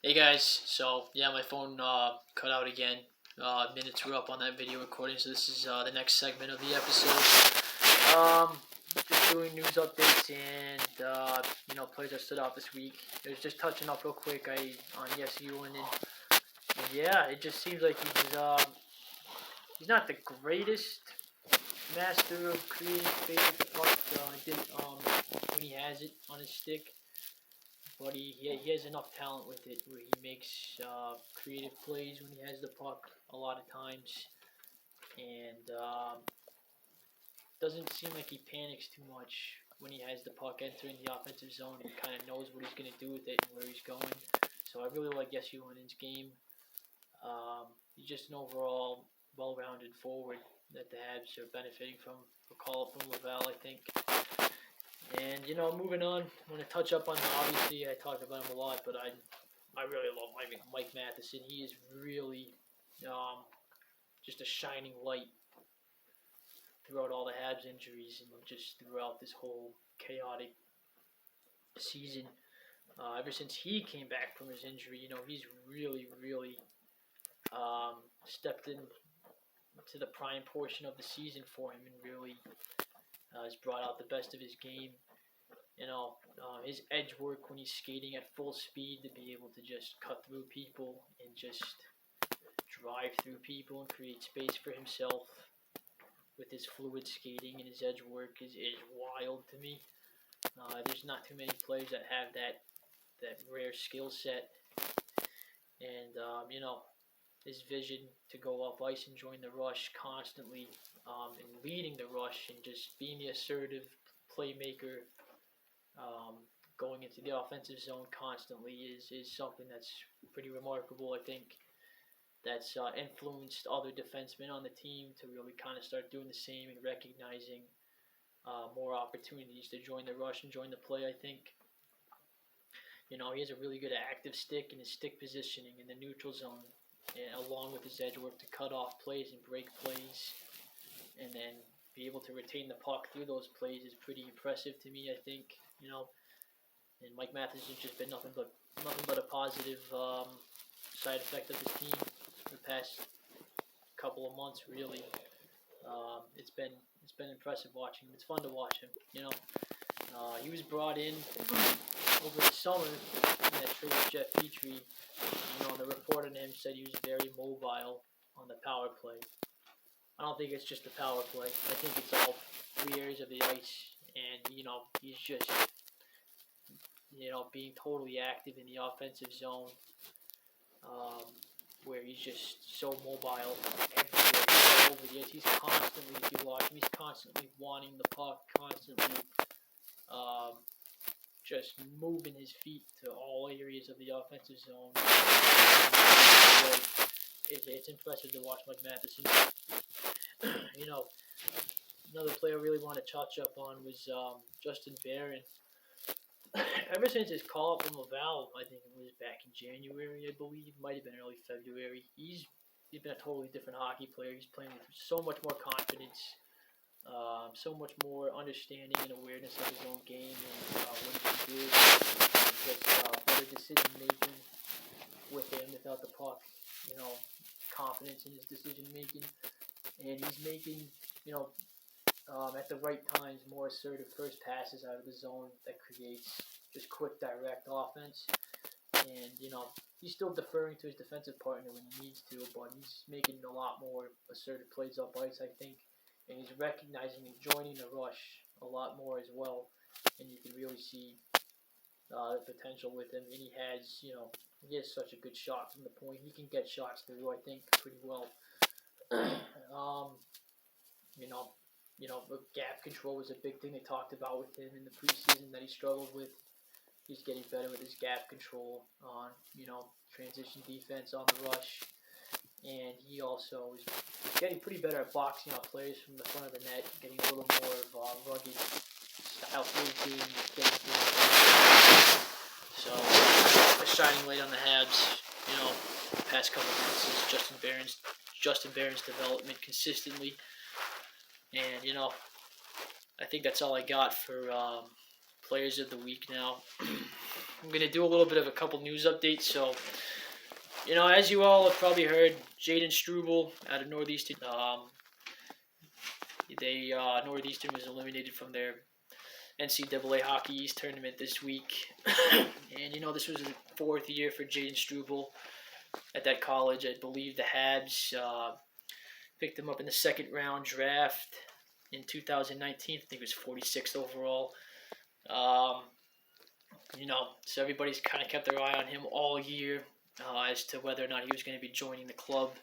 Hey guys, so yeah, my phone cut out again. Minutes were up on that video recording, so this is the next segment of the episode. Just doing news updates and players that stood out this week. I was just touching up real quick on Yessi and yeah, it just seems like he's not the greatest master of creating space at the puck. When he has it on his stick. But he has enough talent with it where he makes creative plays when he has the puck a lot of times, and doesn't seem like he panics too much when he has the puck entering the offensive zone. He kind of knows what he's going to do with it and where he's going. So I really like Yessi game. He's just an overall well-rounded forward that the Habs are benefiting from. A call up from Laval, I think. And moving on, I want to touch up on obviously I talk about him a lot, but I really love Mike Matheson. He is really just a shining light throughout all the Habs injuries and just throughout this whole chaotic season. Ever since he came back from his injury, he's really stepped in to the prime portion of the season for him and really has brought out the best of his game. His edge work when he's skating at full speed to be able to just cut through people and just drive through people and create space for himself with his fluid skating and his edge work is wild to me. There's not too many players that have that rare skill set. And, his vision to go up ice and join the rush constantly and leading the rush and just being the assertive playmaker going into the offensive zone constantly is something that's pretty remarkable. I think that's influenced other defensemen on the team to really kind of start doing the same and recognizing more opportunities to join the rush and join the play, I think. He has a really good active stick and his stick positioning in the neutral zone, along with his edge work to cut off plays and break plays, and then be able to retain the puck through those plays is pretty impressive to me, I think. And Mike Matheson's just been nothing but a positive side effect of his team the past couple of months. Really, it's been impressive watching him. It's fun to watch him. He was brought in over the summer in that trade with Jeff Petrie. The report on him said he was very mobile on the power play. I don't think it's just the power play. I think it's all three areas of the ice, and he's just being totally active in the offensive zone, where he's just so mobile everywhere. He's all over the ice. He's constantly, if you watch him, he's constantly wanting the puck, constantly just moving his feet to all areas of the offensive zone. It's impressive to watch Mike Matheson. Another player I really want to touch up on was Justin Barron. Ever since his call up from Laval, I think it was back in January, I believe, might have been early February. He's been a totally different hockey player. He's playing with so much more confidence, so much more understanding and awareness of his own game and what he can do. And just better decision making with him without the puck. Confidence in his decision making, and he's making at the right times more assertive first passes out of the zone that creates just quick direct offense. And he's still deferring to his defensive partner when he needs to, but he's making a lot more assertive plays up ice, I think, and he's recognizing and joining the rush a lot more as well. And you can really see the potential with him, and he has such a good shot from the point. He can get shots through, I think, pretty well. The gap control was a big thing they talked about with him in the preseason that he struggled with. He's getting better with his gap control on, transition defense on the rush. And he also is getting pretty better at boxing out players from the front of the net, getting a little more of rugged style thinking, getting things. So, a shining light on the Habs, the past couple of months is Justin Barron's development consistently. And, I think that's all I got for players of the week now. I'm going to do a little bit of a couple news updates. So, as you all have probably heard, Jayden Struble out of Northeastern, Northeastern was eliminated from their NCAA Hockey East tournament this week. And, this was the fourth year for Jayden Struble at that college. I believe the Habs picked him up in the second round draft in 2019. I think it was 46th overall. So everybody's kind of kept their eye on him all year as to whether or not he was going to be joining the club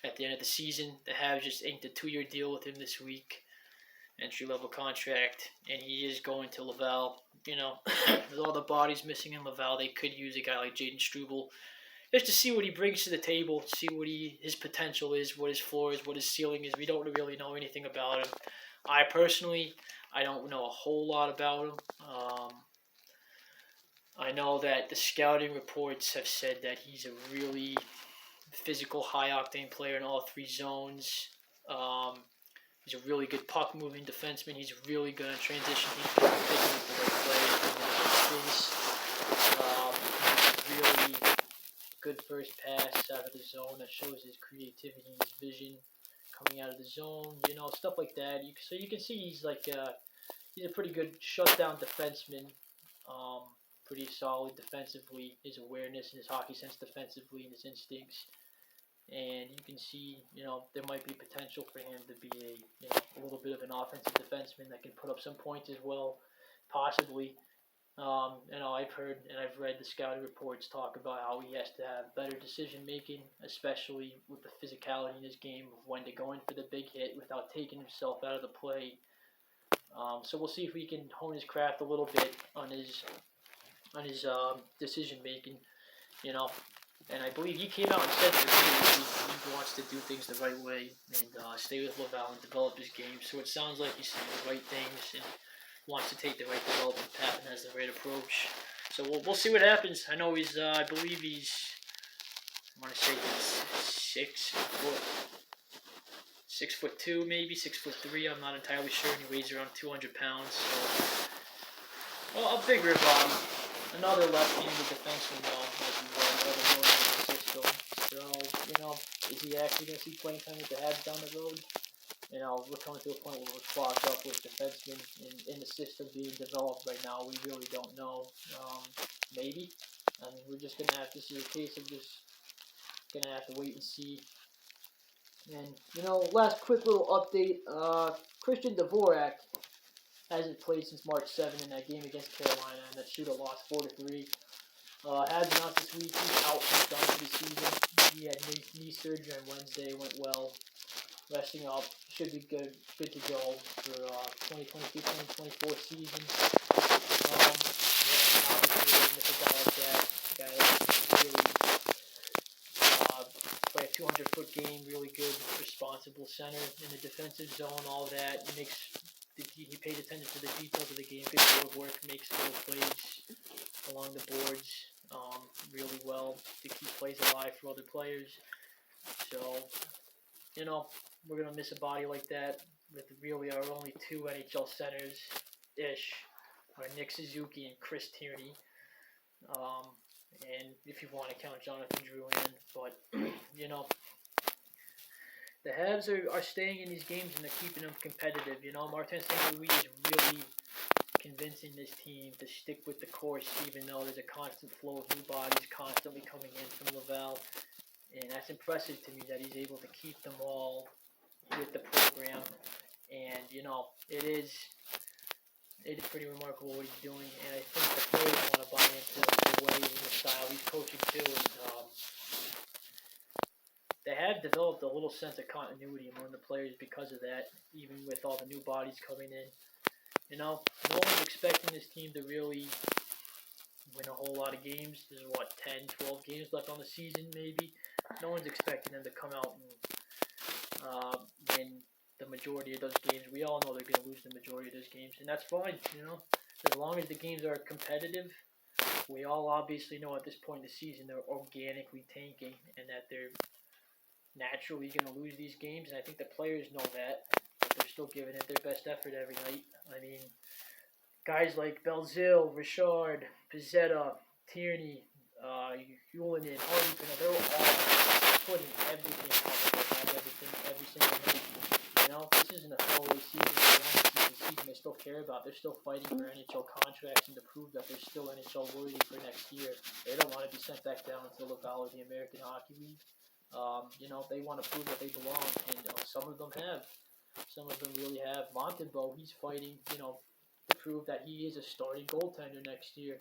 at the end of the season. The Habs just inked a 2-year deal with him this week, entry-level contract, and he is going to Laval. With all the bodies missing in Laval, they could use a guy like Jayden Struble just to see what he brings to the table, see what his potential is, what his floor is, what his ceiling is. We don't really know anything about him. I don't know a whole lot about him. I know that the scouting reports have said that he's a really physical, high-octane player in all three zones. He's a really good puck-moving defenseman. He's really good on transition. He's picking up the right plays, really good first pass out of the zone that shows his creativity and his vision coming out of the zone. Stuff like that. So you can see he's a pretty good shutdown defenseman. Pretty solid defensively, his awareness and his hockey sense defensively and his instincts. And you can see, there might be potential for him to be a little bit of an offensive defenseman that can put up some points as well, possibly. I've heard and I've read the scouting reports talk about how he has to have better decision making, especially with the physicality in his game of when to go in for the big hit without taking himself out of the play. So we'll see if we can hone his craft a little bit on his decision making, And I believe he came out and said that he wants to do things the right way and stay with Laval and develop his game. So it sounds like he's saying the right things and wants to take the right development path and has the right approach. So we'll see what happens. I know I believe he's 6'2", maybe 6'3". I'm not entirely sure, and he weighs around 200 pounds. So, a bigger body. Another left-handed defenseman, though, as we well know, the Northern system. So, is he actually going to see playing time with the Habs down the road? We're coming to a point where we're clogged up with defensemen in the system being developed right now. We really don't know. Maybe. We're just going to have, this is a case of just going to have to wait and see. And, last quick little update. Christian Dvorak hasn't played since March 7 in that game against Carolina, and that shootout lost 4-3. Habs announced this week he's out. He's done for the season. He had knee surgery on Wednesday. Went well. Resting up. Should be good to go for 2023-2024 season. Obviously, with a guy like that, a guy that really play a 200-foot game, really good, responsible center in the defensive zone, all that. He paid attention to the details of the game, good board work, makes little plays along the boards really well to keep plays alive for other players. So, we're going to miss a body like that with really our only two NHL centers-ish, are Nick Suzuki and Chris Tierney. And if you want to count Jonathan Drouin, but, the Habs are staying in these games and they're keeping them competitive. Martin St. Louis is really convincing this team to stick with the course, even though there's a constant flow of new bodies constantly coming in from Laval. And that's impressive to me that he's able to keep them all with the program. And, it is pretty remarkable what he's doing. And I think the players want to buy into the way and the style he's coaching too. And, they have developed a little sense of continuity among the players because of that, even with all the new bodies coming in. No one's expecting this team to really win a whole lot of games. There's 10, 12 games left on the season, maybe. No one's expecting them to come out and win the majority of those games. We all know they're going to lose the majority of those games, and that's fine. As long as the games are competitive. We all obviously know at this point in the season they're organically tanking and that they're naturally going to lose these games, and I think the players know that, but they're still giving it their best effort every night. Guys like Belzile, Richard, Pizzetta, Tierney, Hewlett, Harvey, they're all putting everything out there. They have everything every single night. You know, this isn't a throwaway season. They want to see the season they still care about. They're still fighting for NHL contracts and to prove that they're still NHL worthy for next year. They don't want to be sent back down into the Val of the American Hockey League. You know, they want to prove that they belong, and some of them have. Some of them really have. Montembeault, he's fighting, you know, to prove that he is a starting goaltender next year.